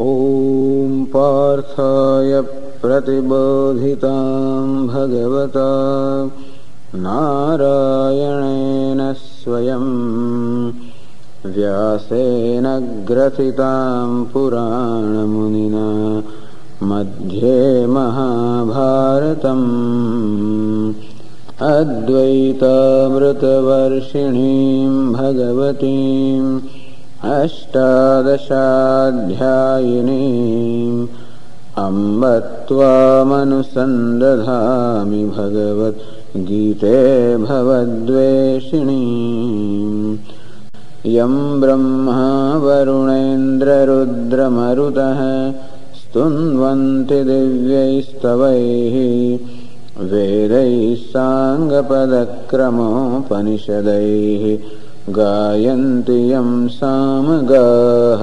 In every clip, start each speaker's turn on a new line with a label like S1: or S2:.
S1: ॐ पार्थाय प्रतिबोधितां भगवता नारायणेन स्वयं व्यासेन ग्रथितां पुराणमुनिना मध्ये महाभारतम् अद्वैतामृतवर्षिणीं भगवतीम् अष्टादशाध्यायिनीम् अम्ब त्वामनुसन्दधामि भगवद्गीते भवद्वेषिणीम् यं ब्रह्मा वरुणेन्द्ररुद्रमरुतः स्तुन्वन्ति दिव्यैस्तवैः वेदैः साङ्गपदक्रमोपनिषदैः गायन्ति यं सामगाः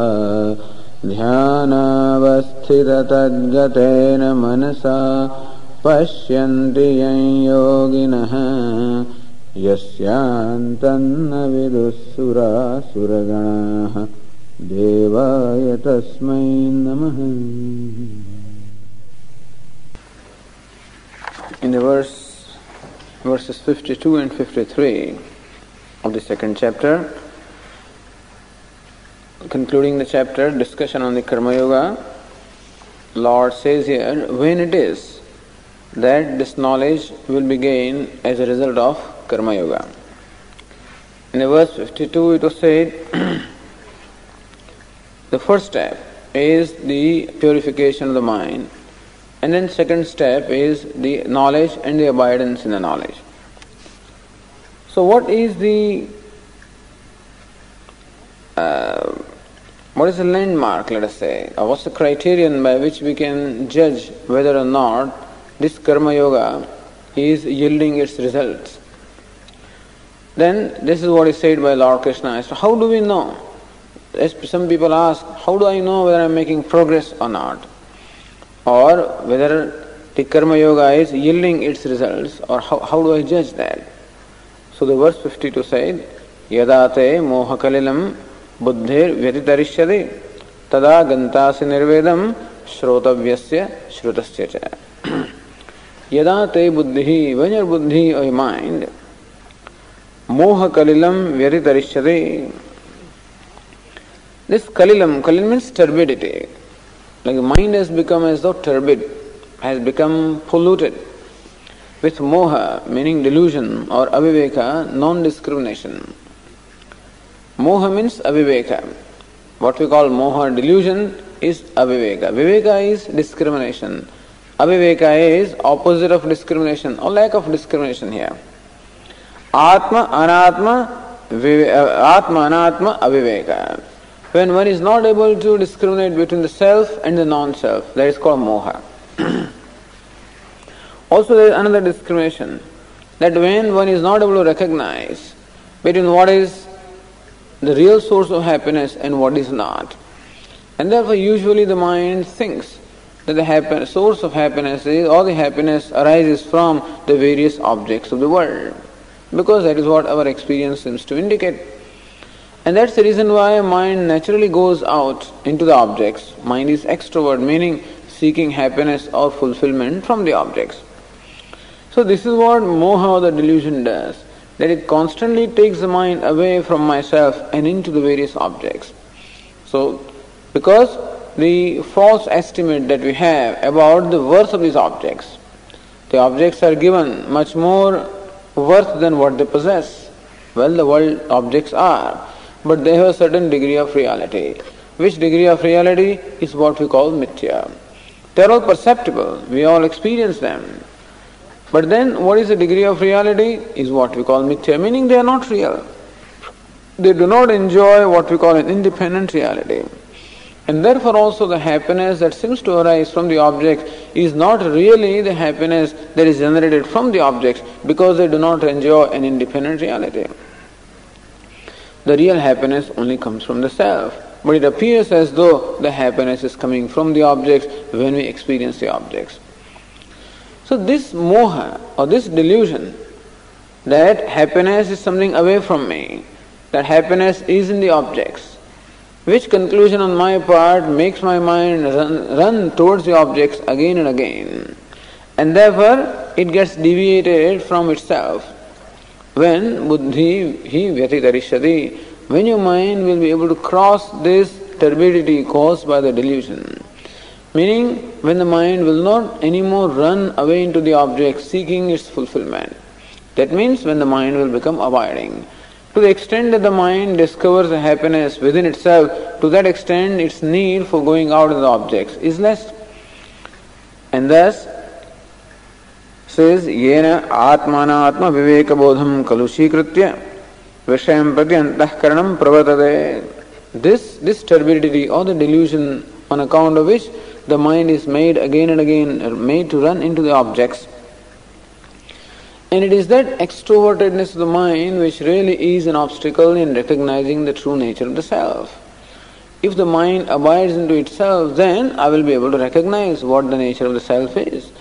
S1: ध्यानावस्थिततद्गतेन मनसा पश्यन्ति यं योगिनः यस्यान्तन्न विदुःसुरासुरगणाः देवाय तस्मै नमः. In the verses 52 and 53 of the second chapter, concluding the chapter, discussion on the Karma Yoga, Lord says here when it is that this knowledge will be gained as a result of Karma Yoga. In the verse 52 it was said, the first step is the purification of the mind, and then second step is the knowledge and the abidance in the knowledge. So what is the landmark, let us say, or what's the criterion by which we can judge whether or not this Karma Yoga is yielding its results? Then this is what is said by Lord Krishna. So how do we know? As some people ask, how do I know whether I am making progress or not? Or whether the Karma Yoga is yielding its results, or how do I judge that? So the verse 52 said, Yada te moha kalilam buddhir vyatitarishyati tada gantasi nirvedam shrotavyasya shrutasya cha. Yada te buddhi, when your buddhi or your mind, moha kalilam vyatitarishyati. This kalilam means turbidity. Like the mind has become as though turbid, has become polluted with moha, meaning delusion, or aviveka, non-discrimination. Moha means aviveka. What we call moha, delusion, is aviveka. Viveka is discrimination. Aviveka is opposite of discrimination, or lack of discrimination here. Atma, anatma, aviveka. When one is not able to discriminate between the self and the non-self, that is called moha. Also there is another discrimination, that when one is not able to recognize between what is the real source of happiness and what is not. And therefore usually the mind thinks that the source of happiness is, or the happiness arises from the various objects of the world, because that is what our experience seems to indicate. And that's the reason why mind naturally goes out into the objects. Mind is extrovert, meaning seeking happiness or fulfillment from the objects. So this is what moha or the delusion does, that it constantly takes the mind away from myself and into the various objects. So because the false estimate that we have about the worth of these objects, the objects are given much more worth than what they possess. Well, the world objects are, but they have a certain degree of reality. Which degree of reality is what we call mithya. They are all perceptible, we all experience them. But then what is the degree of reality is what we call mithya, meaning they are not real. They do not enjoy what we call an independent reality. And therefore also the happiness that seems to arise from the objects is not really the happiness that is generated from the objects, because they do not enjoy an independent reality. The real happiness only comes from the self, but it appears as though the happiness is coming from the objects when we experience the objects. So this moha or this delusion that happiness is something away from me, that happiness is in the objects, which conclusion on my part makes my mind run towards the objects again and again, and therefore it gets deviated from itself. When buddhi hi vyatitarishyati, when your mind will be able to cross this turbidity caused by the delusion, meaning when the mind will not anymore run away into the object seeking its fulfillment. That means when the mind will become abiding. To the extent that the mind discovers a happiness within itself, to that extent its need for going out of the objects is less. And thus, says, Yena atmana atma viveka bodham kalushikritya vishayam prati antahkaranam pravartate. This turbidity or the delusion on account of which the mind is made again and again, made to run into the objects. And it is that extrovertedness of the mind which really is an obstacle in recognizing the true nature of the self. If the mind abides into itself, then I will be able to recognize what the nature of the self is.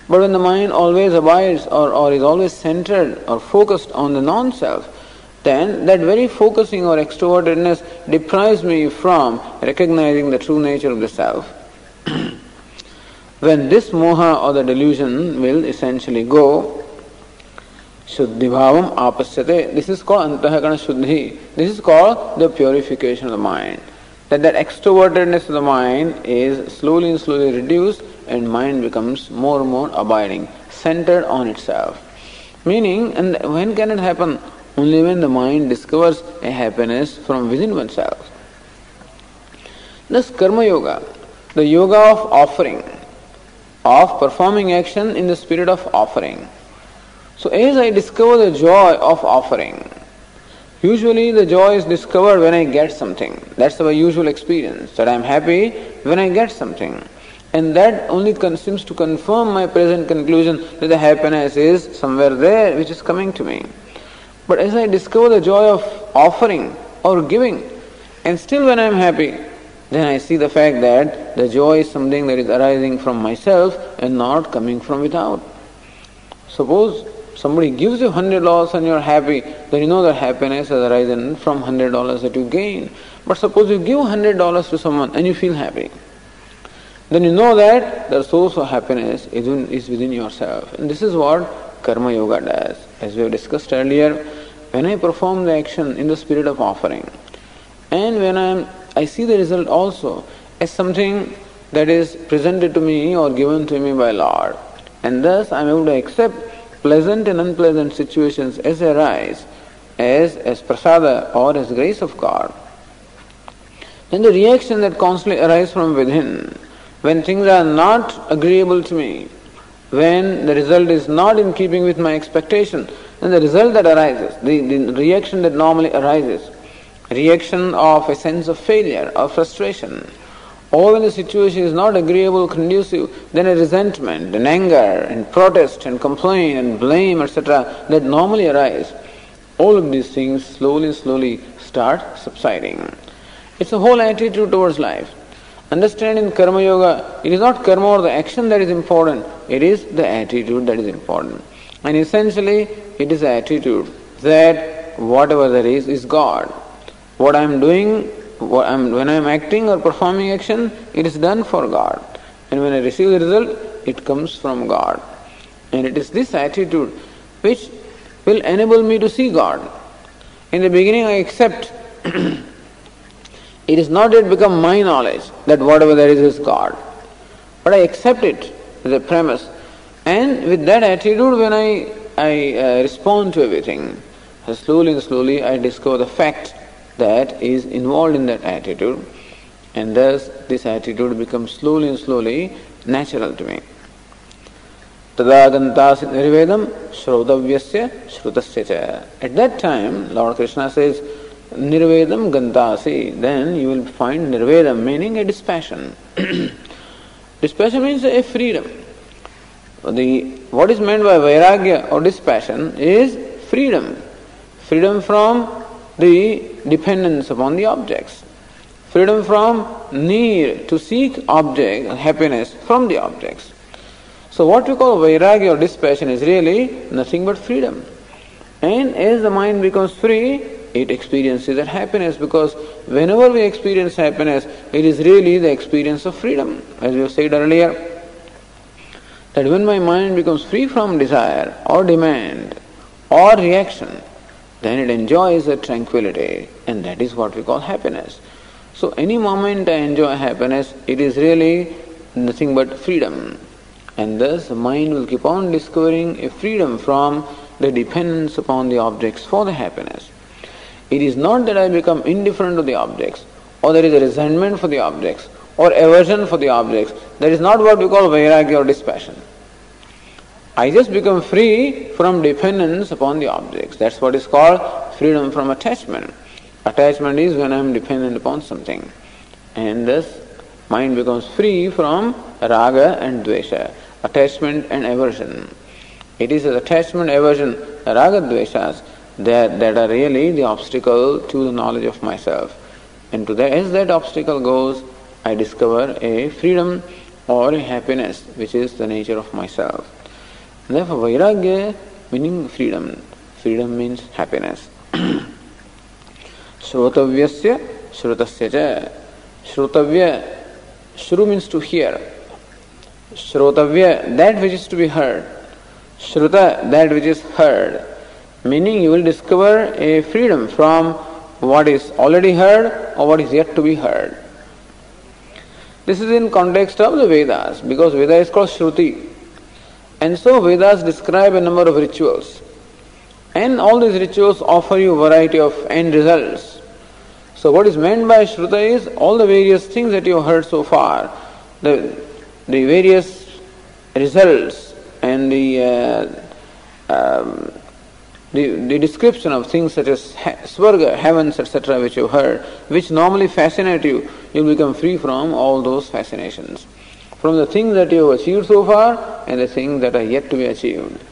S1: But when the mind always abides or is always centered or focused on the non-self, then that very focusing or extrovertedness deprives me from recognizing the true nature of the self. When this moha or the delusion will essentially go, Shuddhi bhavam apasyate. This is called antahakana shuddhi. This is called the purification of the mind. That extrovertedness of the mind is slowly and slowly reduced and mind becomes more and more abiding, centered on itself. Meaning, and when can it happen? Only when the mind discovers a happiness from within oneself. Thus karma yoga, the yoga of offering, of performing action in the spirit of offering. So as I discover the joy of offering, usually the joy is discovered when I get something. That's our usual experience, that I am happy when I get something. And that only seems to confirm my present conclusion that the happiness is somewhere there which is coming to me. But as I discover the joy of offering or giving, and still when I am happy, then I see the fact that the joy is something that is arising from myself and not coming from without. Suppose somebody gives you $100 and you are happy, then you know that happiness has arisen from $100 that you gain. But suppose you give $100 to someone and you feel happy, then you know that the source of happiness is within yourself. And this is what karma yoga does. As we have discussed earlier, when I perform the action in the spirit of offering, and when I see the result also as something that is presented to me or given to me by Lord, and thus I am able to accept pleasant and unpleasant situations as they arise, as prasada or as grace of God, then the reaction that constantly arises from within, when things are not agreeable to me, when the result is not in keeping with my expectation, then the result that arises, the reaction that normally arises, reaction of a sense of failure or frustration, or when the situation is not agreeable, conducive, then a resentment and anger and protest and complaint and blame, etc., that normally arise, all of these things slowly start subsiding. It's a whole attitude towards life. Understand in karma yoga, it is not karma or the action that is important, it is the attitude that is important. And essentially, it is the attitude that whatever there is God. What I am doing, when I am acting or performing action, it is done for God. And when I receive the result, it comes from God. And it is this attitude which will enable me to see God. In the beginning I accept it is not yet become my knowledge that whatever there is God. But I accept it as a premise. And with that attitude, when I respond to everything, slowly I discover the fact that is involved in that attitude, and thus this attitude becomes slowly natural to me. Tada gantasi nirvedam shrodavyasya shrutasya cha. At that time, Lord Krishna says, nirvedam gantasi, then you will find nirvedam, meaning a dispassion. Dispassion means a freedom. What is meant by vairagya or dispassion is freedom. Freedom from the dependence upon the objects. Freedom from need to seek happiness from the objects. So what we call vairagya or dispassion is really nothing but freedom. And as the mind becomes free, it experiences that happiness, because whenever we experience happiness, it is really the experience of freedom. As we said earlier, that when my mind becomes free from desire or demand or reaction, then it enjoys a tranquility, and that is what we call happiness. So any moment I enjoy happiness, it is really nothing but freedom. And thus the mind will keep on discovering a freedom from the dependence upon the objects for the happiness. It is not that I become indifferent to the objects, or there is a resentment for the objects, or aversion for the objects. That is not what we call vairagya or dispassion. I just become free from dependence upon the objects. That's what is called freedom from attachment. Attachment is when I am dependent upon something. And thus mind becomes free from raga and dvesha, attachment and aversion. It is attachment, aversion, raga, dveshas that are really the obstacle to the knowledge of myself. And as that obstacle goes, I discover a freedom or a happiness which is the nature of myself. And therefore vairagya meaning freedom. Freedom means happiness. Shrotavyasya shrutasya cha. Shrotavya, shru means to hear. Shrotavya, that which is to be heard. Shruta, that which is heard. Meaning you will discover a freedom from what is already heard or what is yet to be heard. This is in context of the Vedas, because Veda is called Shruti. And so Vedas describe a number of rituals. And all these rituals offer you a variety of end results. So what is meant by Shruta is all the various things that you have heard so far, the various results and the description of things such as swarga, heavens, etc., which you heard, which normally fascinate you, you will become free from all those fascinations. From the things that you have achieved so far and the things that are yet to be achieved.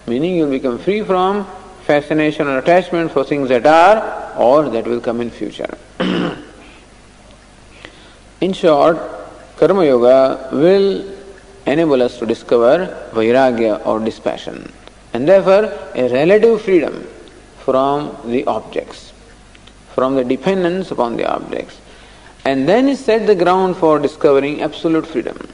S1: Meaning you will become free from fascination or attachment for things that are or that will come in future. In short, Karma Yoga will enable us to discover vairagya or dispassion, and therefore a relative freedom from the objects, from the dependence upon the objects. And then is set the ground for discovering absolute freedom.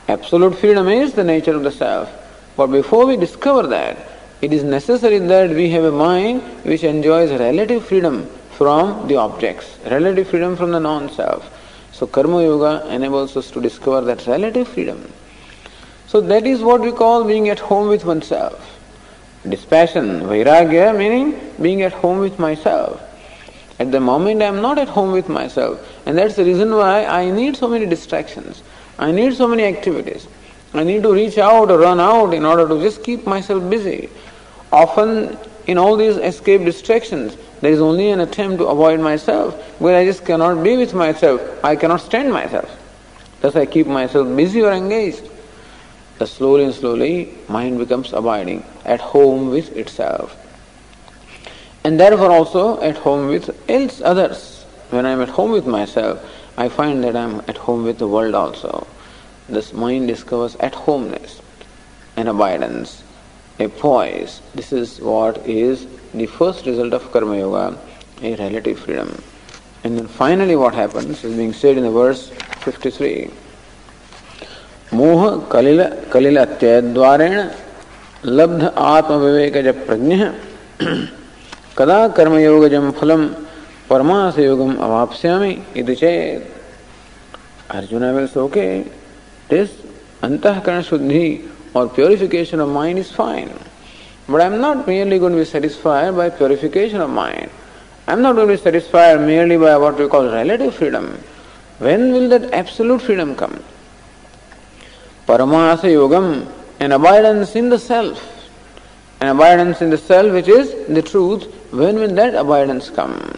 S1: Absolute freedom is the nature of the self. But before we discover that, it is necessary that we have a mind which enjoys relative freedom from the objects, relative freedom from the non-self. So Karma Yoga enables us to discover that relative freedom. So that is what we call being at home with oneself. Dispassion, vairagya, meaning being at home with myself. At the moment I am not at home with myself, and that's the reason why I need so many distractions. I need so many activities. I need to reach out or run out in order to just keep myself busy. Often in all these escape distractions, there is only an attempt to avoid myself, where I just cannot be with myself. I cannot stand myself. Thus I keep myself busy or engaged. Thus slowly and slowly, mind becomes abiding, at home with itself. And therefore also at home with others. When I am at home with myself, I find that I am at home with the world also. Thus mind discovers at-homeness, an abidance, a poise. This is what is the first result of Karma Yoga, a relative freedom. And then finally what happens is being said in the verse 53. Moha kalila atyadvarena labdha atma vivekaja prajna kada karma yogajam phalam paramasa yogam avapsyami iti ched. Arjuna will say, okay, this antahkarana shuddhi or purification of mind is fine. But I am not merely going to be satisfied by purification of mind. I am not going to be satisfied merely by what we call relative freedom. When will that absolute freedom come? Paramasa yogam, an abidance in the self. An abidance in the self which is the truth. When will that abidance come?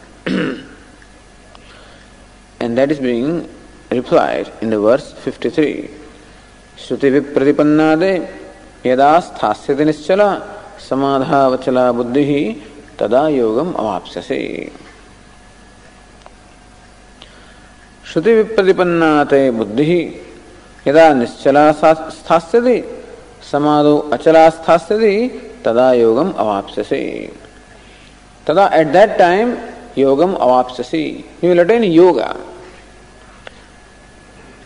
S1: And that is being replied in the verse 53. Shruti vipratipannade yada sthasyati nischala samadha vachala buddhihi tada yogam avapsyase. Shruti vipratipannate buddhihi yada nischala sthasyati samadho achala sthasyati tada yogam avapsyase. Tada, at that time, yogam avapsasi. You will attain yoga.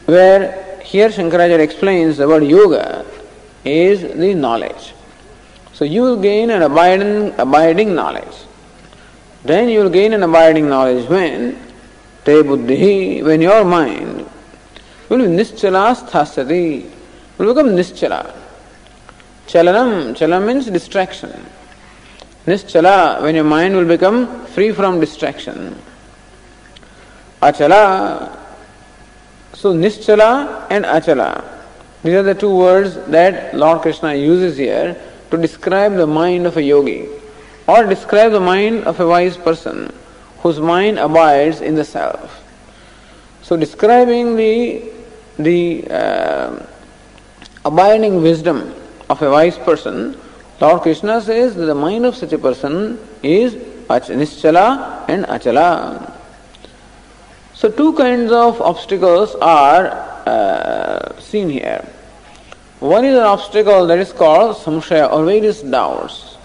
S1: Where here Shankaracharya explains the word yoga is the knowledge. So you will gain an abiding knowledge. Then you will gain an abiding knowledge when te buddhi, when your mind will be nischala sthasati, will become nischala. Chalam means distraction. Nischala, when your mind will become free from distraction. Achala, so nischala and achala, these are the two words that Lord Krishna uses here to describe the mind of a yogi or describe the mind of a wise person whose mind abides in the self. So describing the abiding wisdom of a wise person, Lord Krishna says that the mind of such a person is nischala and achala. So two kinds of obstacles are seen here. One is an obstacle that is called samshaya or various doubts,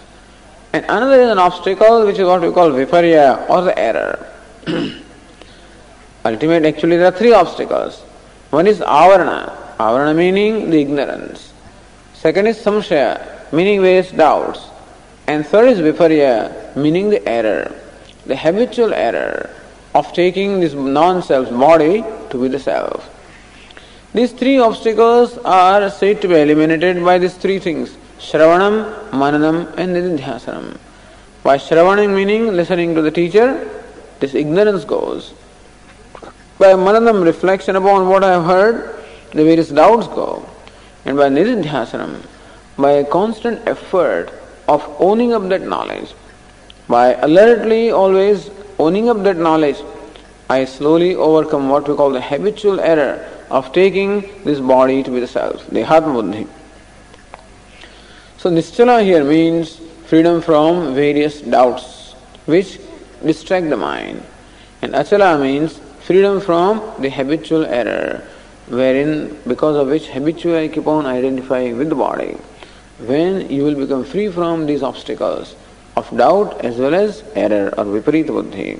S1: and another is an obstacle which is what we call viparya or the error. Actually there are three obstacles. One is avarana meaning the ignorance. Second is samshaya, meaning various doubts. And third is viparya, meaning the error, the habitual error of taking this non-self body to be the self. These three obstacles are said to be eliminated by these three things: Shravanam, Mananam and Nididhyasanam. By Shravanam meaning listening to the teacher, this ignorance goes. By Mananam, reflection upon what I have heard, the various doubts go. And by Nididhyasanam, by a constant effort of owning up that knowledge, by alertly always owning up that knowledge, I slowly overcome what we call the habitual error of taking this body to be the self, the Dehatma Buddhi. So Nischala here means freedom from various doubts which distract the mind. And Achala means freedom from the habitual error, wherein because of which habitually I keep on identifying with the body. When you will become free from these obstacles of doubt as well as error or viparita buddhi,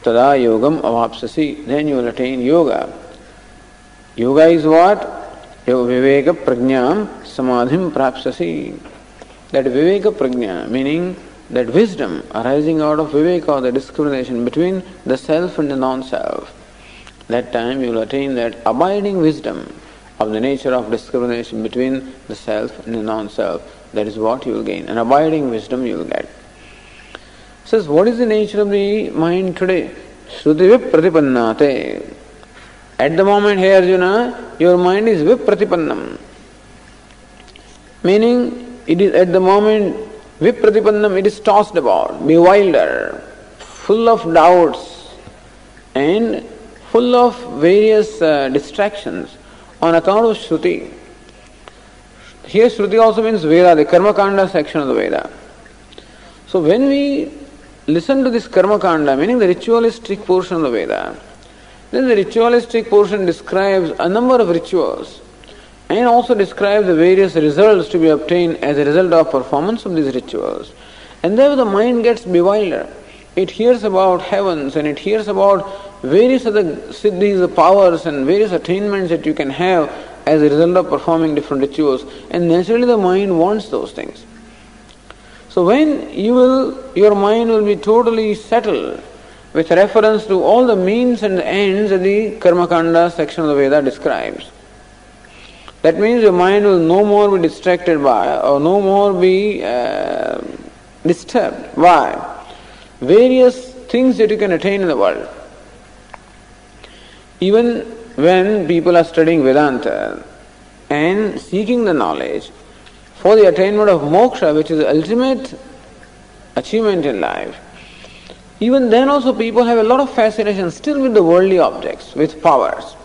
S1: tada yogam avapsasi, then you will attain yoga. Yoga is what? Viveka prajnam samadhim prapsasi. That viveka prajna, meaning that wisdom arising out of viveka or the discrimination between the self and the non-self. That time you will attain that abiding wisdom of the nature of discrimination between the self and the non-self. That is what you will gain. An abiding wisdom you will get. Says, what is the nature of the mind today? Shruti vipratipannate. At the moment, hey Arjuna, your mind is vipratipannam. Meaning, it is at the moment vipratipannam, it is tossed about, bewildered, full of doubts and full of various distractions on account of Shruti. Here Shruti also means Veda, the Karma Kanda section of the Veda. So when we listen to this Karma Kanda, meaning the ritualistic portion of the Veda, then the ritualistic portion describes a number of rituals and also describes the various results to be obtained as a result of performance of these rituals. And therefore the mind gets bewildered. It hears about heavens and it hears about various other siddhis, the powers and various attainments that you can have as a result of performing different rituals, and naturally the mind wants those things. So when your mind will be totally settled with reference to all the means and the ends that the Karmakanda section of the Veda describes. That means your mind will no more be distracted by or no more be disturbed by various things that you can attain in the world. Even when people are studying Vedanta and seeking the knowledge for the attainment of moksha, which is the ultimate achievement in life, even then also people have a lot of fascination still with the worldly objects, with powers.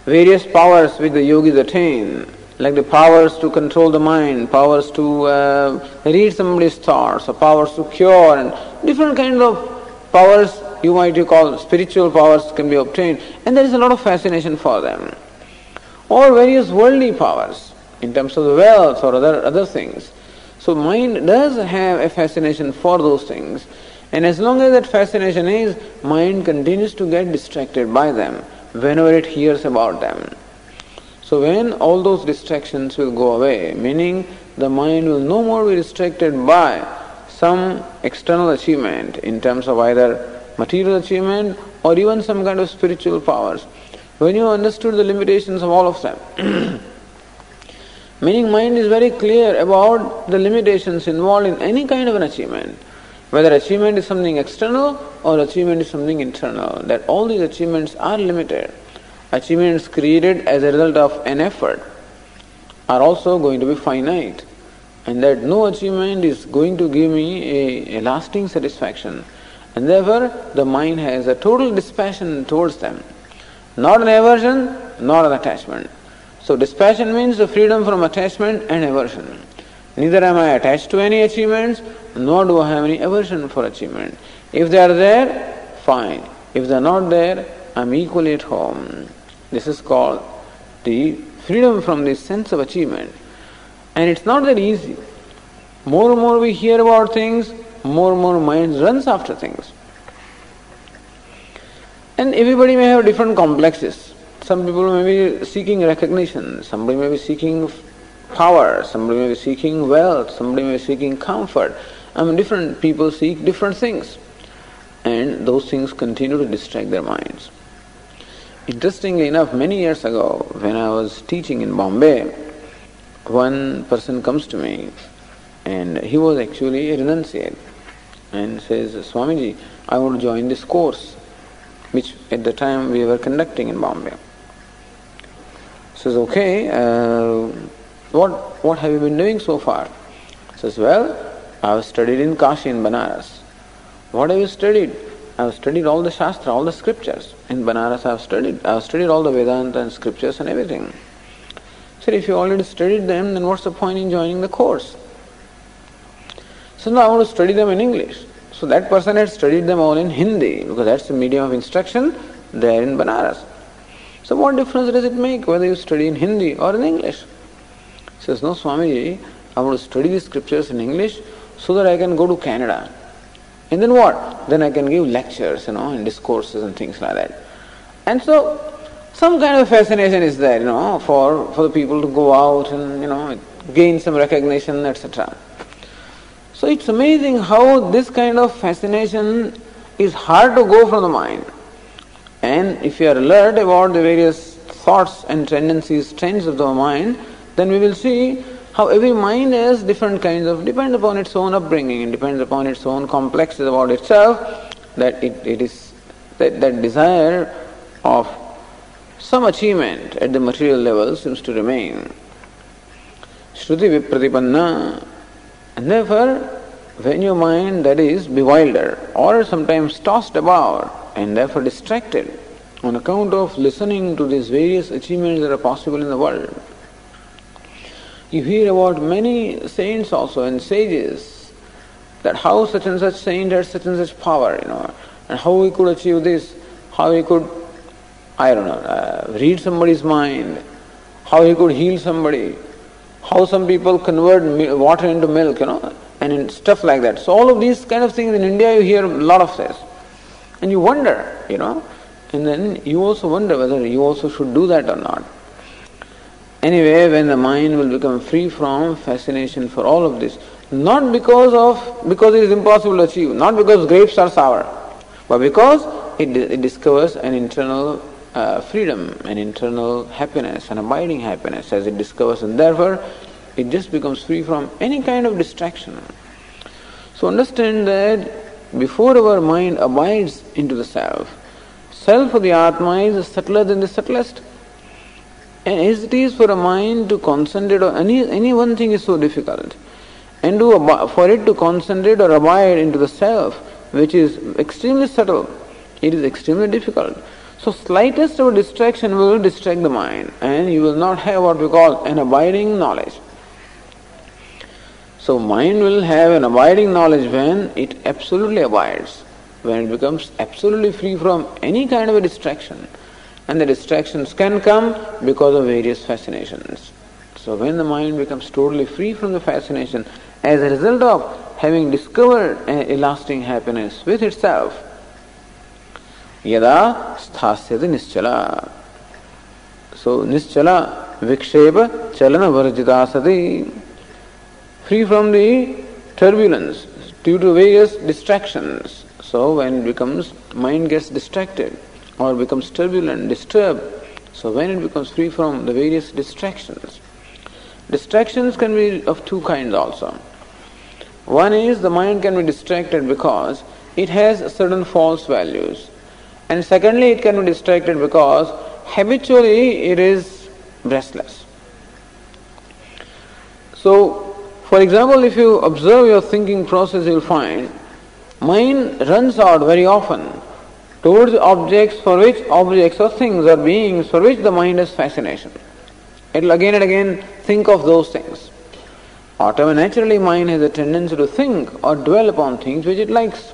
S1: Various powers which the yogis attain, like the powers to control the mind, powers to read somebody's thoughts, or powers to cure, and different kinds of powers you might call spiritual powers can be obtained, and there is a lot of fascination for them. Or various worldly powers in terms of the wealth or other things. So mind does have a fascination for those things, And as long as that fascination is, mind continues to get distracted by them whenever it hears about them. So when all those distractions will go away, meaning the mind will no more be distracted by some external achievement in terms of either material achievement or even some kind of spiritual powers. When you understood the limitations of all of them, meaning mind is very clear about the limitations involved in any kind of an achievement, whether achievement is something external or achievement is something internal, that all these achievements are limited. Achievements created as a result of an effort are also going to be finite, and that no achievement is going to give me a lasting satisfaction. And therefore, the mind has a total dispassion towards them. Not an aversion, not an attachment. So dispassion means the freedom from attachment and aversion. Neither am I attached to any achievements, nor do I have any aversion for achievement. If they are there, fine. If they are not there, I am equally at home. This is called the freedom from this sense of achievement. And it's not that easy. More and more we hear about things, more and more mind runs after things. And everybody may have different complexes. Some people may be seeking recognition, somebody may be seeking power, somebody may be seeking wealth, somebody may be seeking comfort. Different people seek different things. And those things continue to distract their minds. Interestingly enough, many years ago, when I was teaching in Bombay, one person comes to me, and he was actually a renunciate, and says, Swamiji, I want to join this course, which at the time we were conducting in Bombay. Says, okay, what have you been doing so far? Says, well, I have studied in Kashi in Banaras. What have you studied? I have studied all the Shastra, all the scriptures. In Banaras I have studied all the Vedanta and scriptures and everything. So if you already studied them, then what's the point in joining the course? So now I want to study them in English. So that person had studied them all in Hindi, because that's the medium of instruction there in Banaras. So what difference does it make whether you study in Hindi or in English? He says, no Swamiji, I want to study the scriptures in English so that I can go to Canada. And then what? Then I can give lectures, and discourses and things like that. And so some kind of fascination is there, for the people to go out and, gain some recognition, etc. So it's amazing how this kind of fascination is hard to go from the mind. And if you are alert about the various thoughts and tendencies, trends of the mind, then we will see how every mind has different kinds of, depends upon its own upbringing and depends upon its own complexes about itself, that it is that desire of some achievement at the material level seems to remain. Shruti vipratipanna. And therefore, when your mind that is bewildered or sometimes tossed about and therefore distracted on account of listening to these various achievements that are possible in the world, you hear about many saints also and sages, that how such and such saint had such and such power, and how he could achieve this, how he could, read somebody's mind, how he could heal somebody, how some people convert water into milk, and in stuff like that. So all of these kind of things in India you hear a lot of this. And you wonder, and then you also wonder whether you also should do that or not. Anyway, when the mind will become free from fascination for all of this, not because it is impossible to achieve, not because grapes are sour, but because it discovers an internal freedom, an internal happiness, an abiding happiness as it discovers, and therefore it just becomes free from any kind of distraction. So understand that before our mind abides into the self of the Atma is subtler than the subtlest. And as it is for a mind to concentrate on any one thing is so difficult, and for it to concentrate or abide into the self, which is extremely subtle, it is extremely difficult. So slightest of a distraction will distract the mind, and you will not have what we call an abiding knowledge. So mind will have an abiding knowledge when it absolutely abides, when it becomes absolutely free from any kind of a distraction. And the distractions can come because of various fascinations. So when the mind becomes totally free from the fascination, as a result of having discovered a lasting happiness with itself. Yada sthasyati nischala. So nischala viksheva chalana varjita sati, free from the turbulence due to various distractions. So when it becomes, mind gets distracted or becomes turbulent, disturbed, so when it becomes free from the various distractions. Distractions can be of two kinds also. One is the mind can be distracted because it has certain false values. And secondly, it can be distracted because habitually it is restless. So, for example, if you observe your thinking process, you will find mind runs out very often towards objects or things or beings for which the mind has fascination. It will again and again think of those things. Naturally, mind has a tendency to think or dwell upon things which it likes.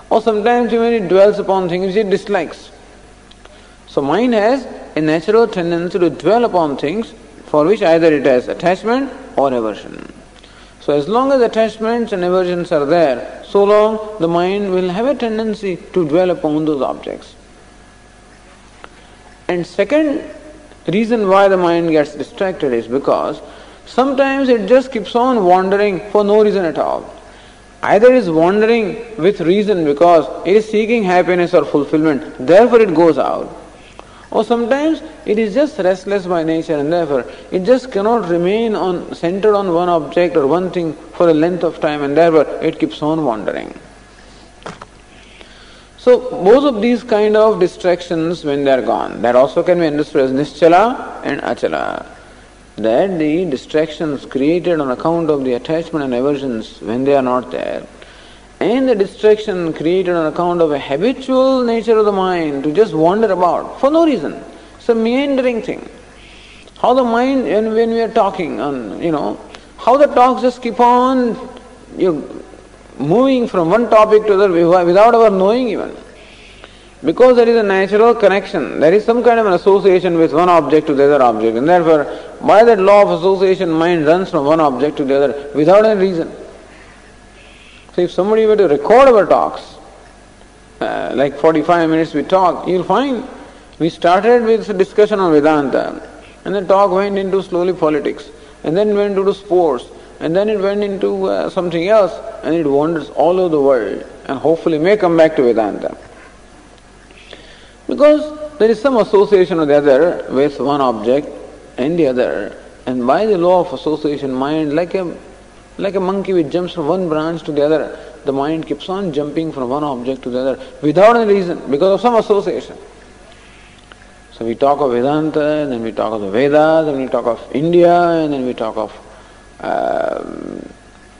S1: Or sometimes even it dwells upon things which it dislikes. So mind has a natural tendency to dwell upon things for which either it has attachment or aversion. So as long as attachments and aversions are there, so long the mind will have a tendency to dwell upon those objects. And second reason why the mind gets distracted is because sometimes it just keeps on wandering for no reason at all. Either it is wandering with reason because it is seeking happiness or fulfillment, therefore it goes out. Or sometimes it is just restless by nature and therefore it just cannot remain centered on one object or one thing for a length of time and therefore it keeps on wandering. So both of these kind of distractions, when they are gone, that also can be understood as nischala and achala. That the distractions created on account of the attachment and aversions, when they are not there, and the distraction created on account of a habitual nature of the mind to just wander about for no reason. It's a meandering thing. How the mind, when we are talking, how the talks just keep on moving from one topic to another without our knowing even. Because there is a natural connection, there is some kind of an association with one object to the other object, and therefore, by that law of association, mind runs from one object to the other without any reason. So if somebody were to record our talks, like 45 minutes we talk, you'll find we started with a discussion on Vedanta, and the talk went into slowly politics, and then went into sports, and then it went into something else, and it wanders all over the world, and hopefully may come back to Vedanta. Because there is some association or the other with one object and the other, and by the law of association, mind, like a monkey which jumps from one branch to the other, the mind keeps on jumping from one object to the other without any reason, because of some association. So we talk of Vedanta, and then we talk of the Vedas, then we talk of India, and then we talk of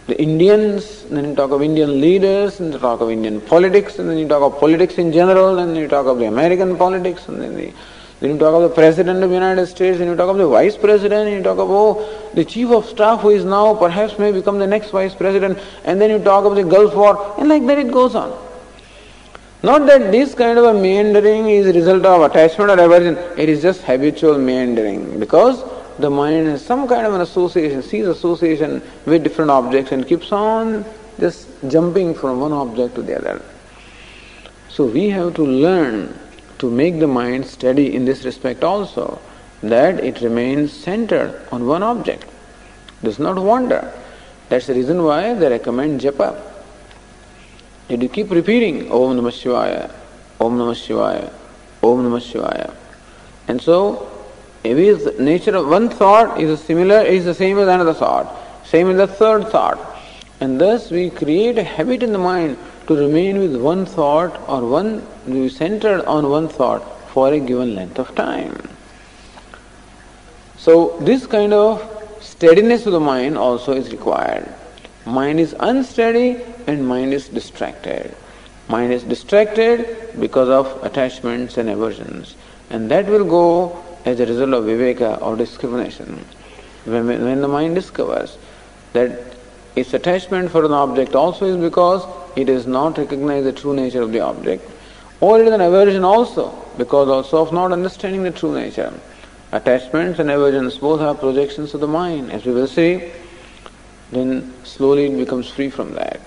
S1: the Indians, and then you talk of Indian leaders, and you talk of Indian politics, and then you talk of politics in general, and then you talk of the American politics, and then you talk of the President of the United States, and you talk of the Vice President, and you talk of the Chief of Staff who is now perhaps may become the next Vice President, and then you talk of the Gulf War, and like that it goes on. Not that this kind of a meandering is a result of attachment or aversion, it is just habitual meandering, because the mind has some kind of an association, sees association with different objects and keeps on just jumping from one object to the other. So we have to learn to make the mind steady in this respect also, that it remains centered on one object, does not wander. That's the reason why they recommend japa. That you keep repeating Om Namah Shivaya, Om Namah Shivaya, Om Namah Shivaya. And so, the nature of one thought is the same as another thought, same as the third thought. And thus we create a habit in the mind to remain with one thought or be centered on one thought for a given length of time. So this kind of steadiness of the mind also is required. Mind is unsteady and mind is distracted. Mind is distracted because of attachments and aversions. And that will go as a result of viveka or discrimination. When the mind discovers that its attachment for an object also is because it does not recognize the true nature of the object, or it is an aversion also because also of not understanding the true nature. Attachments and aversions both are projections of the mind. As we will see, then slowly it becomes free from that.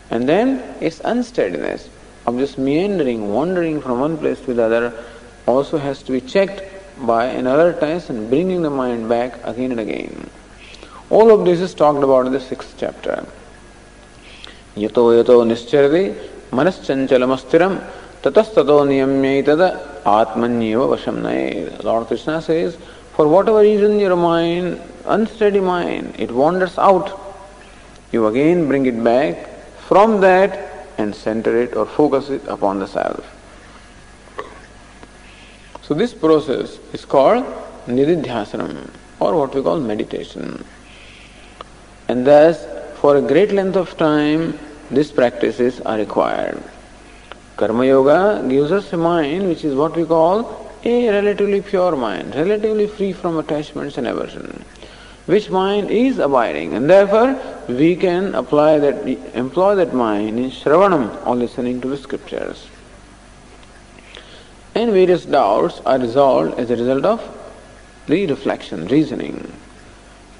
S1: And then its unsteadiness of just meandering, wandering from one place to the other also has to be checked by an alertness and bringing the mind back again and again. All of this is talked about in the 6th chapter. Yato yato nischarati manaschanchalamasstiram tatastato niyamyaitada atmanyeva vasham nayed. Lord Krishna says, for whatever reason your mind, unsteady mind, it wanders out, you again bring it back from that and center it or focus it upon the self. So this process is called nididhyasanam, or what we call meditation. And thus, for a great length of time, these practices are required. Karma Yoga gives us a mind which is what we call a relatively pure mind, relatively free from attachments and aversion, which mind is abiding, and therefore we can employ that mind in Shravanam or listening to the scriptures. And various doubts are resolved as a result of the reflection, reasoning.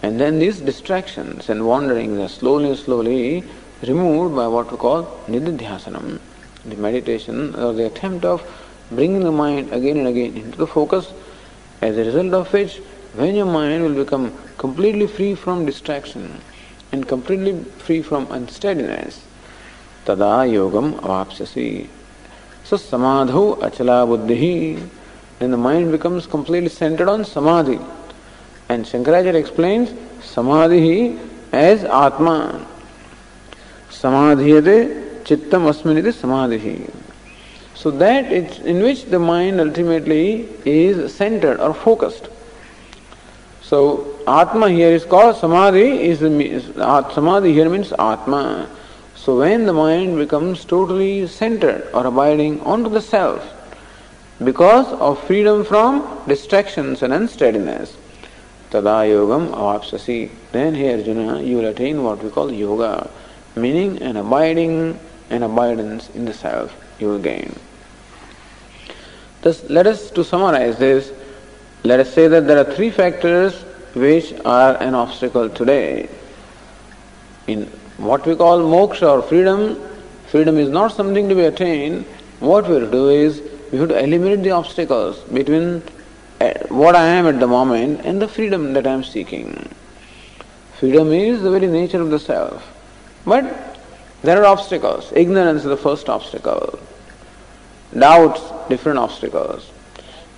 S1: And then these distractions and wanderings are slowly removed by what we call nididhyasanam, the meditation or the attempt of bringing the mind again and again into the focus, as a result of which, when your mind will become completely free from distraction and completely free from unsteadiness, tada yogam avapsyasi. So samadhu achala buddhihi, then the mind becomes completely centered on samadhi. And Shankaracharya explains samadhi as atma. Samadhiyate chittam asminiti samadhi. So that is in which the mind ultimately is centered or focused. So atma here is called samadhi. Samadhi here means atma. So when the mind becomes totally centered or abiding onto the self, because of freedom from distractions and unsteadiness, tada yogam avapsasi, then here Arjuna, you will attain what we call yoga, meaning an abiding and abidance in the self you will gain. Thus, let us, to summarize this, let us say that there are 3 factors which are an obstacle today. In what we call moksha or freedom, freedom is not something to be attained. What we have to do is, we have to eliminate the obstacles between what I am at the moment and the freedom that I am seeking. Freedom is the very nature of the self. But there are obstacles. Ignorance is the first obstacle. Doubts, different obstacles.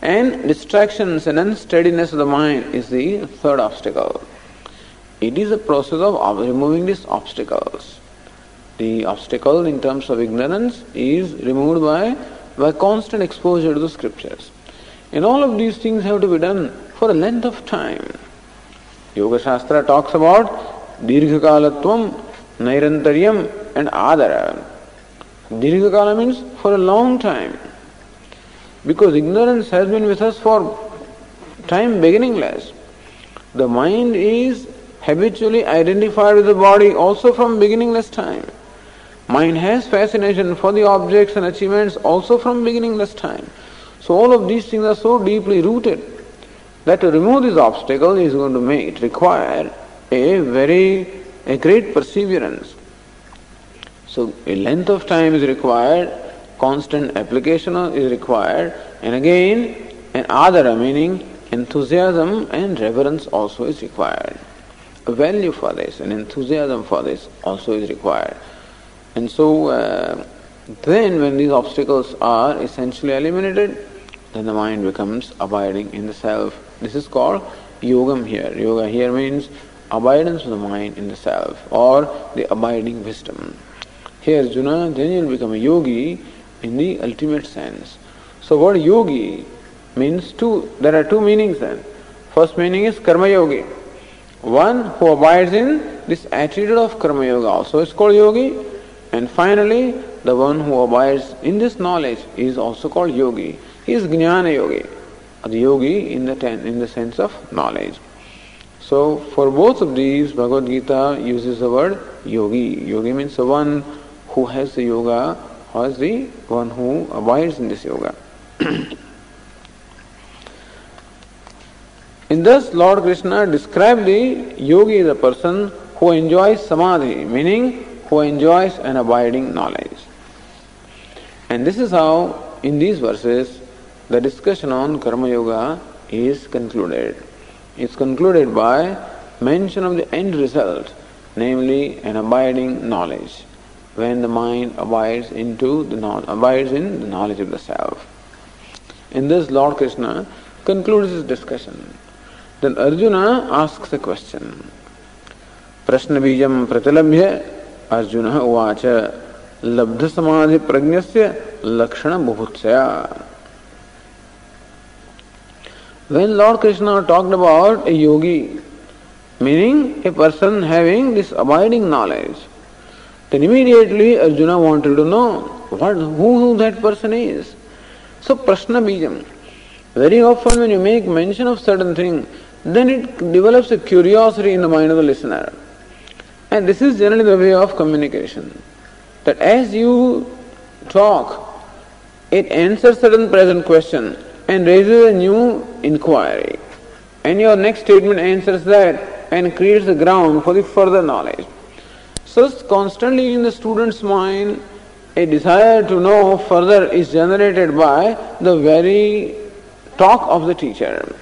S1: And distractions and unsteadiness of the mind is the third obstacle. It is a process of removing these obstacles. The obstacle in terms of ignorance is removed by constant exposure to the scriptures. And all of these things have to be done for a length of time. Yoga Shastra talks about dirghakalatvam, nairantaryam and adara. Dirghakala means for a long time. Because ignorance has been with us for time beginningless. The mind is habitually identified with the body also from beginningless time. Mind has fascination for the objects and achievements also from beginningless time. So all of these things are so deeply rooted that to remove this obstacle is going to require a great perseverance. So a length of time is required, constant application is required, and again an adara, meaning enthusiasm and reverence also is required. A value for this, an enthusiasm for this also is required. And so then when these obstacles are essentially eliminated, then the mind becomes abiding in the self. This is called yogam here. Yoga here means abidance of the mind in the self, or the abiding wisdom. Here Arjuna, then you will become a yogi in the ultimate sense. So word yogi means there are 2 meanings then. First meaning is karma yogi. One who abides in this attitude of karma yoga also is called yogi. And finally, the one who abides in this knowledge is also called yogi. He is jnana yogi, the yogi in the sense of knowledge. So for both of these, Bhagavad Gītā uses the word yogi. Yogi means the one who has the yoga, or is the one who abides in this yoga. And thus Lord Krishna described the yogi as a person who enjoys samadhi, meaning who enjoys an abiding knowledge. And this is how, in these verses, the discussion on Karma Yoga is concluded. It's concluded by mention of the end result, namely an abiding knowledge, when the mind abides in the knowledge of the self. In this, Lord Krishna concludes his discussion. Then Arjuna asks a question. Prashna bijam pratilabhya Arjuna uvacha labdha samadhi prajnasya lakshana bhubutsaya. When Lord Krishna talked about a yogi, meaning a person having this abiding knowledge, then immediately Arjuna wanted to know who that person is. So prashna bijam. Very often when you make mention of certain thing, then it develops a curiosity in the mind of the listener. And this is generally the way of communication. That as you talk, it answers certain present question and raises a new inquiry. And your next statement answers that and creates the ground for the further knowledge. So constantly in the student's mind, a desire to know further is generated by the very talk of the teacher.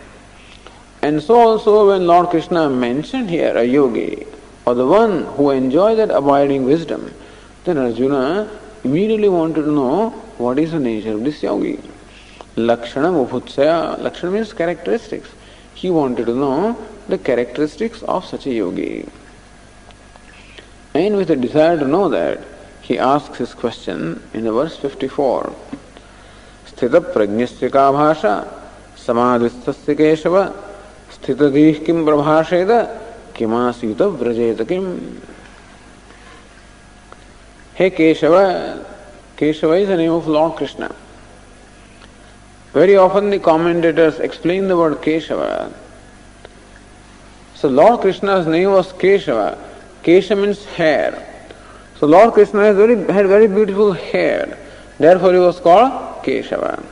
S1: And so also when Lord Krishna mentioned here a yogi, or the one who enjoys that abiding wisdom, then Arjuna immediately wanted to know what is the nature of this yogi. Lakshana bhubutsaya. Lakshana means characteristics. He wanted to know the characteristics of such a yogi. And with a desire to know that, he asks his question in the verse 54. Sthita prajnasya ka bhasha samadhistasya keshava sthitadih kim prabhasheda kimasita vrajeta kim. Hey Keshava. Keshava is the name of Lord Krishna. Very often the commentators explain the word Keshava. So Lord Krishna's name was Keshava. Kesha means hair. So Lord Krishna had very beautiful hair. Therefore he was called Keshava.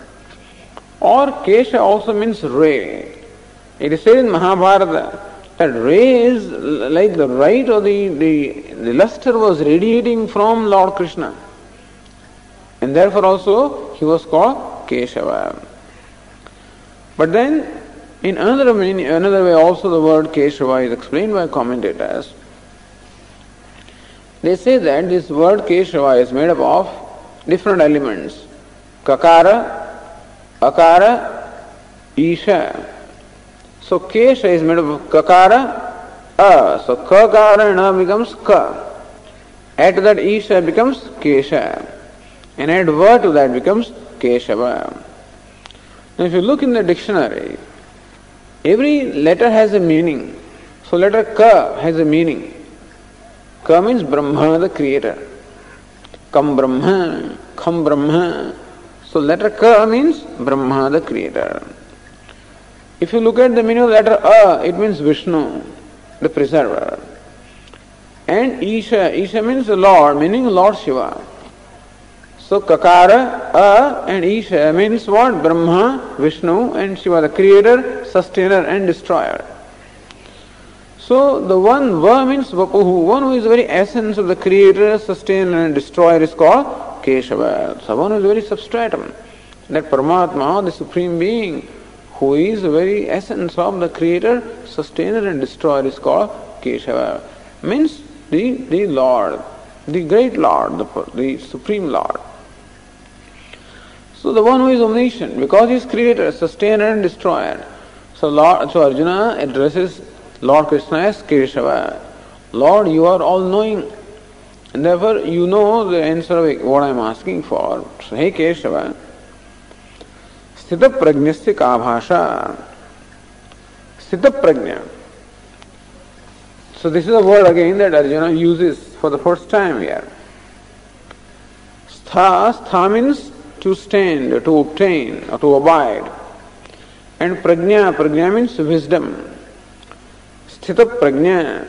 S1: Or Kesha also means ray. It is said in Mahabharata that ray is like the light or the luster was radiating from Lord Krishna. And therefore also he was called Keshava. But then in another way also the word Keshava is explained by commentators. They say that this word Keshava is made up of different elements. Kakara, Akara, Isha. So Kesha is made up of Kakara, A. So Kakara and A becomes Ka. Add to that Isha becomes Kesha. And add Va to that becomes Keshava. Now if you look in the dictionary, every letter has a meaning. So letter Ka has a meaning. Ka means Brahma, the creator. Kam Brahma, Kham Brahma. So letter Ka means Brahma, the creator. If you look at the meaning of letter A, it means Vishnu, the preserver. And Isha means the Lord, meaning Lord Shiva. So Kakara, A and Isha means what? Brahma, Vishnu and Shiva, the creator, sustainer and destroyer. So the one Va means Vapuhu, one who is the very essence of the creator, sustainer and destroyer is called Keshava. So one who is very substratum. That Paramatma, the supreme being, who is the very essence of the creator, sustainer and destroyer is called Keshava. Means the Lord, the great Lord, the supreme Lord. So the one who is omniscient, because he is creator, sustainer and destroyer. So Arjuna addresses Lord Krishna as Keshava. Lord, you are all-knowing. And therefore you know the answer of what I am asking for. So, hey Keshava, Sthita prajnasya ka bhasha. Sthita prajna. So this is a word again that Arjuna uses for the first time here. Stha means to stand, to obtain, or to abide. And prajna means wisdom. Sthita prajna.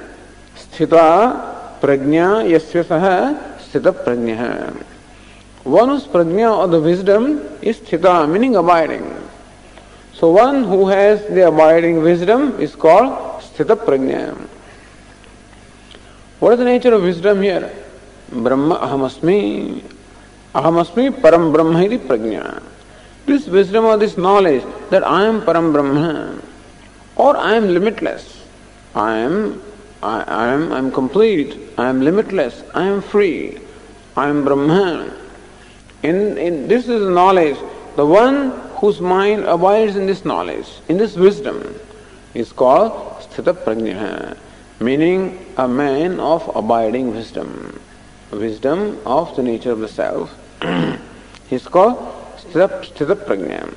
S1: Sthita prajna yasya saha sthita prajna. One whose prajna or the wisdom is sthita, meaning abiding. So one who has the abiding wisdom is called sthita prajna. What is the nature of wisdom here? Brahma ahamasmi. Ahamasmi param brahma iti prajna. This wisdom or this knowledge that I am param brahma or I am limitless. I am complete. I am limitless. I am free. I am Brahman. In this is knowledge. The one whose mind abides in this knowledge, in this wisdom, is called sthita prajna, meaning a man of abiding wisdom, wisdom of the nature of the self. He is called sthita prajna.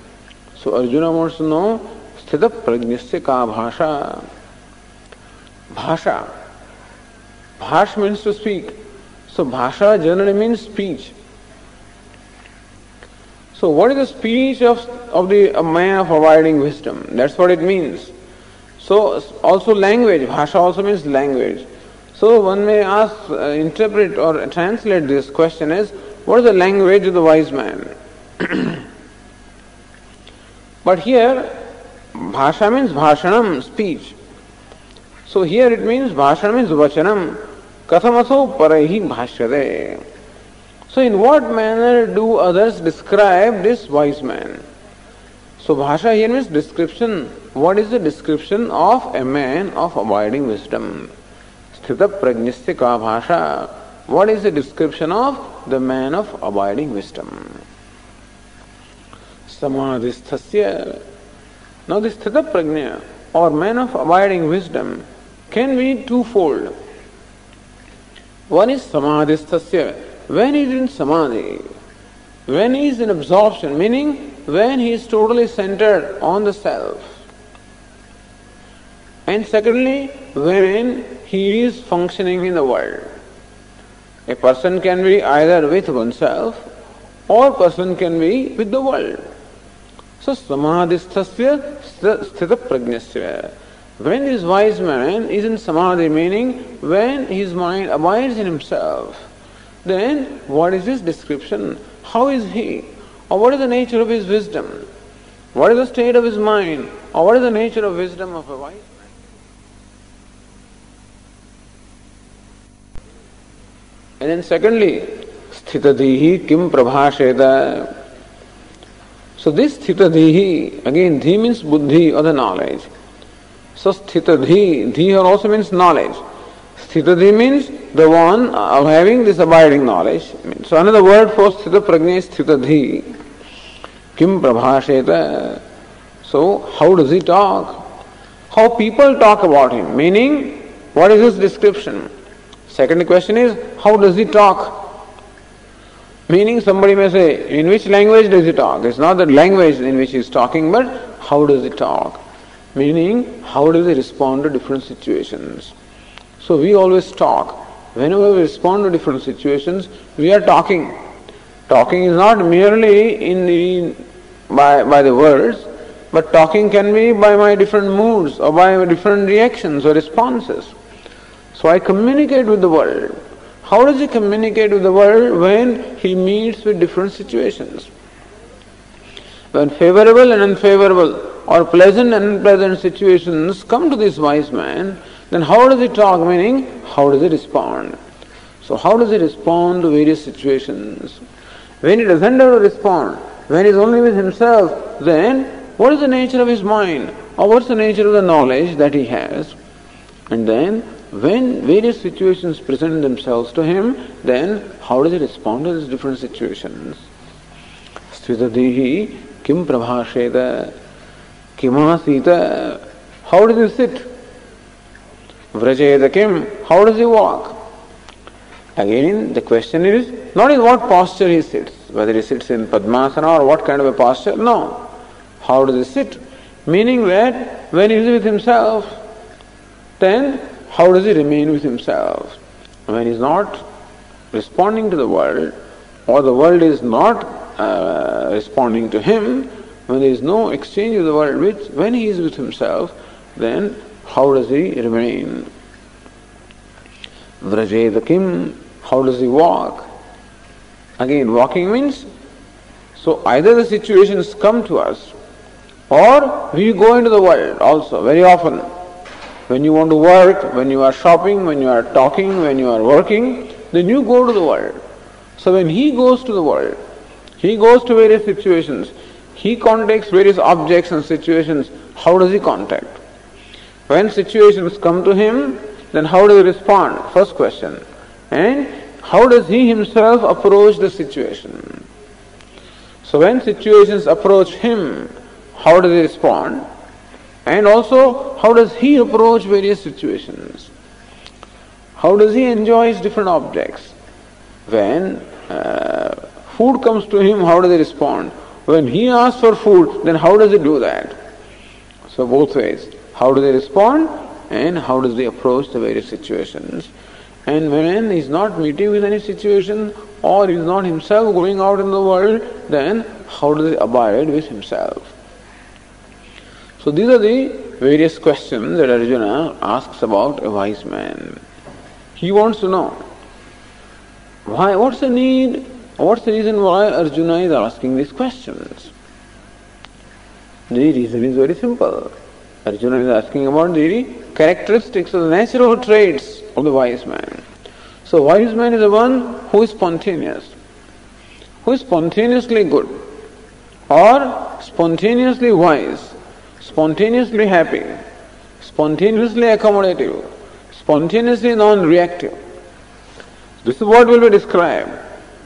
S1: So Arjuna wants to know sthita prajnasya ka bhasha. Bhasha. Bhash means to speak. So bhasha generally means speech. So what is the speech of a man of abiding wisdom? That's what it means. So also language. Bhasha also means language. So one may ask, interpret or translate this question as, what is the language of the wise man? But here, bhasha means bhashanam, speech. So here it means bhashanam means vachanam. Kathamaso paraihi bhashyate. So in what manner do others describe this wise man? So bhasha here means description. What is the description of a man of abiding wisdom? Sthita prajnasya ka bhasha. What is the description of the man of abiding wisdom? Samadhisthasya. Now this sthita prajna or man of abiding wisdom can be twofold. One is samadhisthasya. When he is in samadhi, when he is in absorption, meaning when he is totally centered on the self. And secondly, when he is functioning in the world. A person can be either with oneself or person can be with the world. So samadhisthasya sthita prajnasya. When this wise man is in samadhi, meaning when his mind abides in himself, then what is his description? How is he? Or what is the nature of his wisdom? What is the state of his mind? Or what is the nature of wisdom of a wise man? And then secondly, sthitadhihi kim prabhasheda. So this sthitadhihi, again dhi means buddhi or the knowledge. So sthitadhi, dhi here also means knowledge. Sthitadhi means the one of having this abiding knowledge. So another word for sthita prajna is sthitadhi. Kim prabhasheta. So how does he talk? How people talk about him? Meaning, what is his description? Second question is, how does he talk? Meaning somebody may say, in which language does he talk? It's not the language in which he is talking, but how does he talk? Meaning, how does he respond to different situations? So we always talk. Whenever we respond to different situations, we are talking. Talking is not merely by the words, but talking can be by my different moods or by different reactions or responses. So I communicate with the world. How does he communicate with the world when he meets with different situations? When favorable and unfavorable or pleasant and unpleasant situations come to this wise man, then how does he talk? Meaning, how does he respond? So how does he respond to various situations? When he doesn't have to respond, when he is only with himself, then what is the nature of his mind? Or what's the nature of the knowledge that he has? And then, when various situations present themselves to him, then how does he respond to these different situations? Sthitadhihi kim prabhasheda kimasita. How does he sit? Vrajeda kim. How does he walk? Again, the question is not in what posture he sits, whether he sits in Padmasana or what kind of a posture. No. How does he sit? Meaning that when he is with himself, then how does he remain with himself? When he is not responding to the world, or the world is not responding to him, when there is no exchange with the world, when he is with himself, then how does he remain? Vrajeda kim. How does he walk? Again, walking means, so either the situations come to us, or we go into the world also, very often. When you want to work, when you are shopping, when you are talking, when you are working, then you go to the world. So when he goes to the world, he goes to various situations, he contacts various objects and situations. How does he contact? When situations come to him, then how does he respond? First question. And how does he himself approach the situation? So when situations approach him, how does he respond? And also, how does he approach various situations? How does he enjoy different objects? When food comes to him, how does he respond? When he asks for food, then how does he do that? So both ways. How do they respond and how does he approach the various situations? And when he is not meeting with any situation or he is not himself going out in the world, then how does he abide with himself? So these are the various questions that Arjuna asks about a wise man. He wants to know why, what's the need, what's the reason why Arjuna is asking these questions. The reason is very simple. Arjuna is asking about the characteristics of the natural traits of the wise man. So wise man is the one who is spontaneous, who is spontaneously good or spontaneously wise, spontaneously happy, spontaneously accommodative, spontaneously non-reactive. This is what will be described.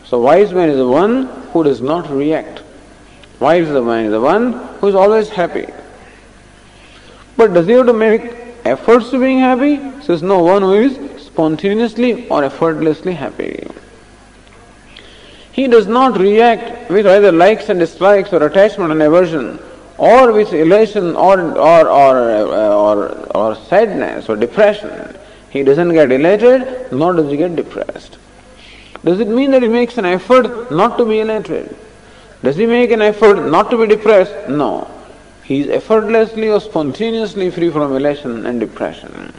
S1: So wise man is the one who does not react. Wise man is the one who is always happy. But does he have to make efforts to being happy? Says no, one who is spontaneously or effortlessly happy. He does not react with either likes and dislikes or attachment and aversion, or with elation or sadness or depression. He doesn't get elated, nor does he get depressed. Does it mean that he makes an effort not to be elated? Does he make an effort not to be depressed? No. He is effortlessly or spontaneously free from elation and depression.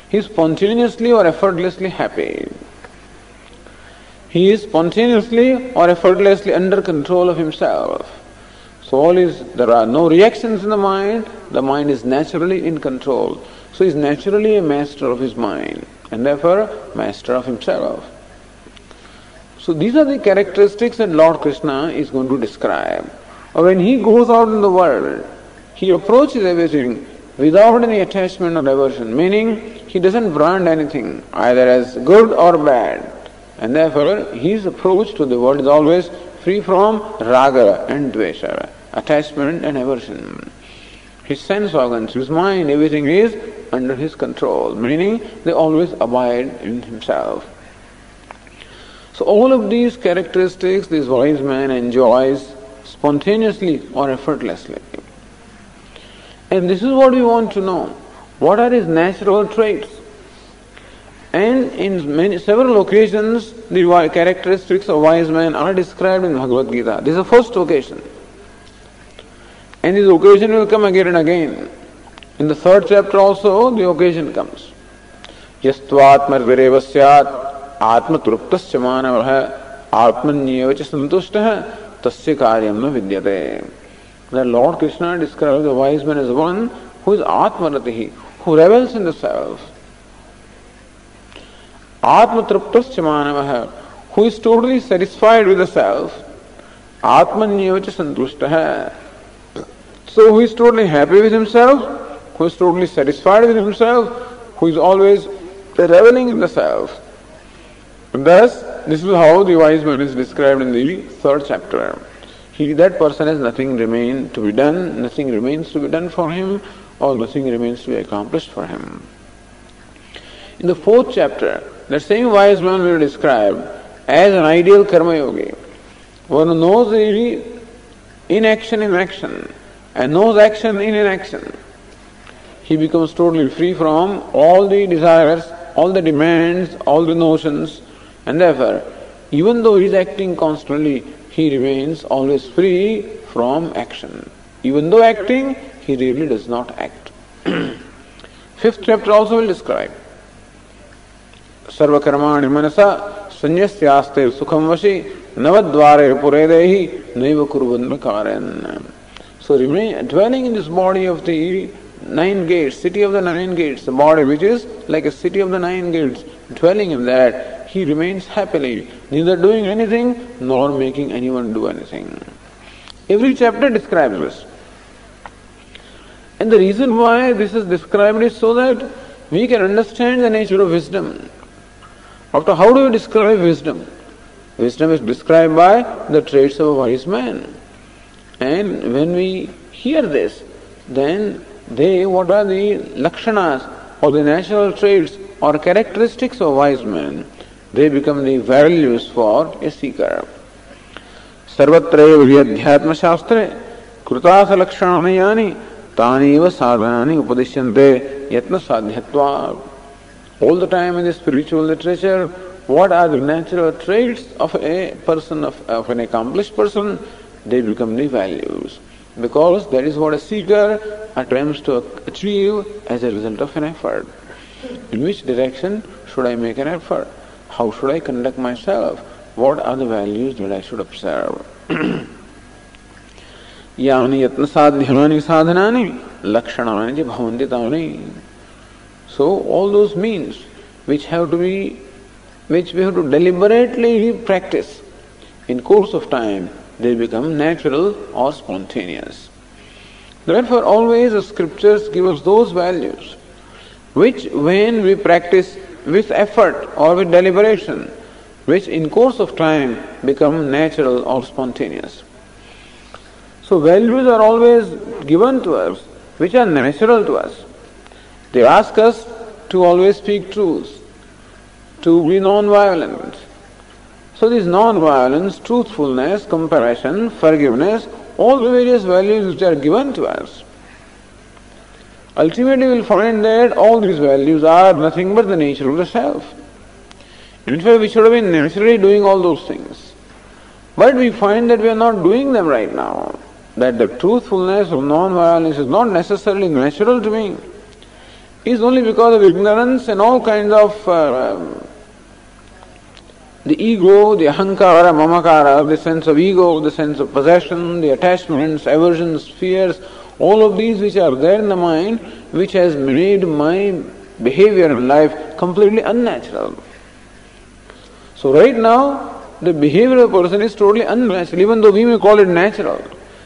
S1: He is spontaneously or effortlessly happy. He is spontaneously or effortlessly under control of himself. So there are no reactions in the mind is naturally in control. So he is naturally a master of his mind and therefore master of himself. So these are the characteristics that Lord Krishna is going to describe. When he goes out in the world, he approaches everything without any attachment or aversion, meaning he doesn't brand anything either as good or bad. And therefore his approach to the world is always free from raga and dvesha, attachment and aversion. His sense organs, his mind, everything is under his control, meaning they always abide in himself. So all of these characteristics this wise man enjoys spontaneously or effortlessly. And this is what we want to know. What are his natural traits? And in several occasions, the characteristics of wise man are described in Bhagavad Gītā. This is the first occasion. And this occasion will come again and again. In the third chapter also, the occasion comes. Yastvatma vireva syat atma truptasya manavah atmanyeva cha santushtah tasya karyam na vidyate. The Lord Krishna describes the wise man as one who is atmaratihi, who revels in the self. Atma truptasya manavah, who is totally satisfied with the self. Atmanyeva cha santushtah. So who is totally happy with himself, who is totally satisfied with himself, who is always reveling in the self. And thus, this is how the wise man is described in the third chapter. That person has nothing remains to be done, nothing remains to be done for him, or nothing remains to be accomplished for him. In the fourth chapter, that same wise man will be described as an ideal karma yogi, one who knows the inaction in action, and knows action in inaction. He becomes totally free from all the desires, all the demands, all the notions, and therefore, even though he is acting constantly, he remains always free from action. Even though acting, he really does not act. Fifth chapter also will describe Sarva karmani manasa sanyasyaste sukham vashi navadvare puredehi naiva kurvandra karen. So dwelling in this body of the nine gates, city of the nine gates, the body which is like a city of the nine gates, dwelling in that, he remains happily, neither doing anything nor making anyone do anything. Every chapter describes this. And the reason why this is described is so that we can understand the nature of wisdom. After, how do we describe wisdom? Wisdom is described by the traits of a wise man. And when we hear this, then what are the lakshanas or the natural traits or characteristics of a wise man? They become the values for a seeker. Sarvatra vyadhyatma shastre krutasa lakshanani yani taniva sadhanani upadishyante yatna sadhyatva. All the time in the spiritual literature, what are the natural traits of a person, of an accomplished person? They become the values. Because that is what a seeker attempts to achieve as a result of an effort. In which direction should I make an effort? How should I conduct myself? What are the values that I should observe? Yāni yatna sadhyamani sadhanani lakshanani bhavanti tani. So all those means which we have to deliberately practice in course of time, they become natural or spontaneous. Therefore, always the scriptures give us those values which, when we practice with effort or with deliberation, which in course of time become natural or spontaneous. So values are always given to us which are natural to us. They ask us to always speak truth, to be non-violent. So this non-violence, truthfulness, compassion, forgiveness, all the various values which are given to us. Ultimately we will find that all these values are nothing but the nature of the self. In fact, we should have been naturally doing all those things. But we find that we are not doing them right now. That the truthfulness of non-violence is not necessarily natural to me. It is only because of ignorance and all kinds of the ego, the ahankara, mamakara, the sense of ego, the sense of possession, the attachments, aversions, fears, all of these which are there in the mind, which has made my behavior in life completely unnatural. So right now, the behavior of a person is totally unnatural, even though we may call it natural.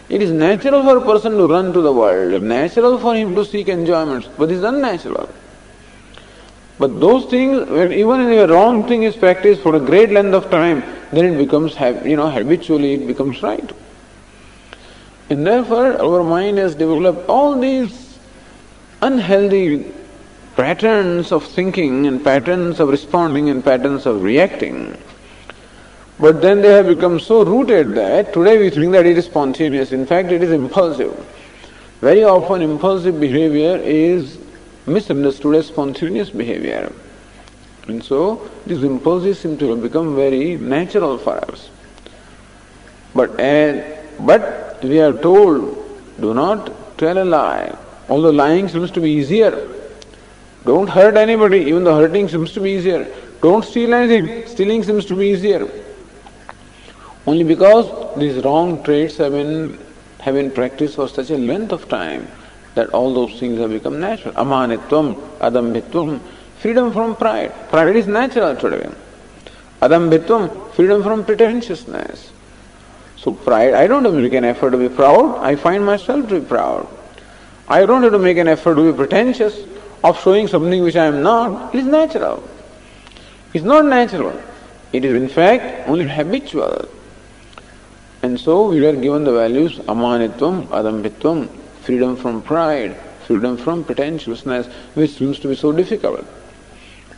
S1: It is natural for a person to run to the world, natural for him to seek enjoyments, but it is unnatural. But those things, even if a wrong thing is practiced for a great length of time, then it becomes, habitually it becomes right. And therefore, our mind has developed all these unhealthy patterns of thinking and patterns of responding and patterns of reacting. But then they have become so rooted that today we think that it is spontaneous. In fact, it is impulsive. Very often impulsive behavior is misunderstood as spontaneous behavior. And so these impulses seem to have become very natural for us. But we are told, do not tell a lie. Although lying seems to be easier. Don't hurt anybody, even though hurting seems to be easier. Don't steal anything, stealing seems to be easier. Only because these wrong traits have been practiced for such a length of time that all those things have become natural. Amanitvam, adambhitvam, freedom from pride. Pride is natural today. Adambhitvam, freedom from pretentiousness. So pride, I don't have to make an effort to be proud, I find myself to be proud. I don't have to make an effort to be pretentious of showing something which I am not. It is natural. It is not natural. It is in fact only habitual. And so we are given the values amanitvam, adambhitvam, freedom from pride, freedom from pretentiousness, which seems to be so difficult.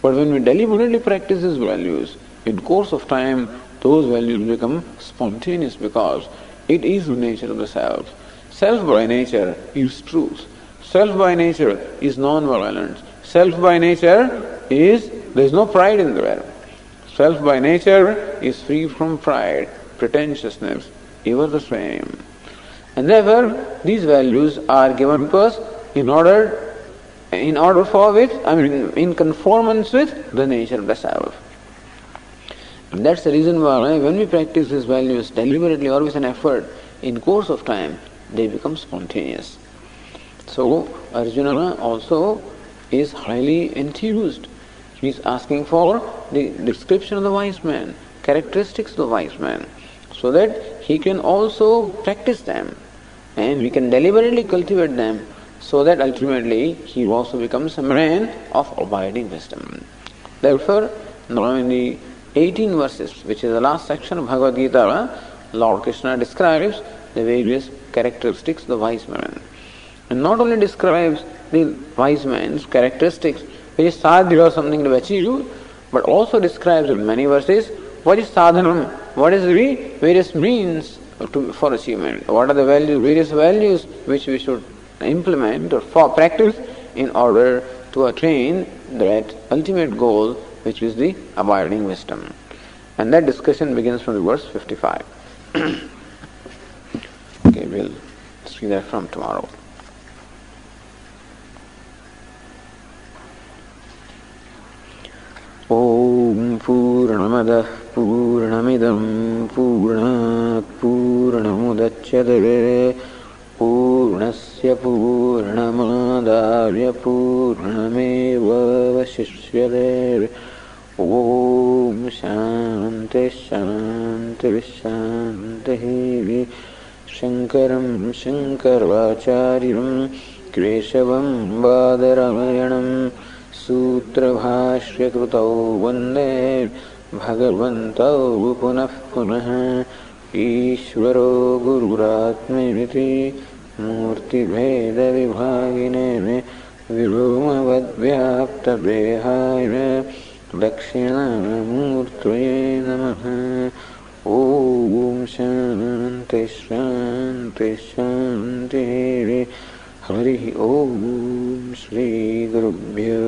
S1: But when we deliberately practice these values, in course of time, those values become spontaneous because it is the nature of the self. Self by nature is truth. Self by nature is non-violence. Self by nature is, there is no pride in there. Self by nature is free from pride, pretentiousness, ever the same. And therefore, these values are given to us in order for which, in conformance with the nature of the self. And that's the reason why when we practice these values deliberately or with an effort, in course of time, they become spontaneous. So Arjuna also is highly enthused. He is asking for the description of the wise man, characteristics of the wise man, so that he can also practice them and we can deliberately cultivate them, so that ultimately he also becomes a man of abiding wisdom. Therefore, now in the 18 verses, which is the last section of Bhagavad Gītā, Lord Krishna describes the various characteristics of the wise man. And not only describes the wise man's characteristics, which is sadhya, something to achieve, but also describes in many verses what is sadhanam, what is the various means for achievement, what are the various values which we should implement or for practice in order to attain that ultimate goal, which is the abiding wisdom. And that discussion begins from the verse 55. Okay, we'll see that from tomorrow. Om Purnamadah Purnamidam Purnat Purnamudachyate Purnasya Purnamadārya Purnameva Vasishyate. Om Shanti Shanti Shanti. Shankaram Shankarvacharyam Keshavam Badarayanam Sutra Bhashya Krutau Vande Bhagavantau Punah Punah Ishvaro Gururatmeti Murti Veda Vibhagine Vibhumavadvyapta Behaya Dakshina Murtve Namaha. Om Shanti Shanti Shanti. Hari Om Shri Gurubhyo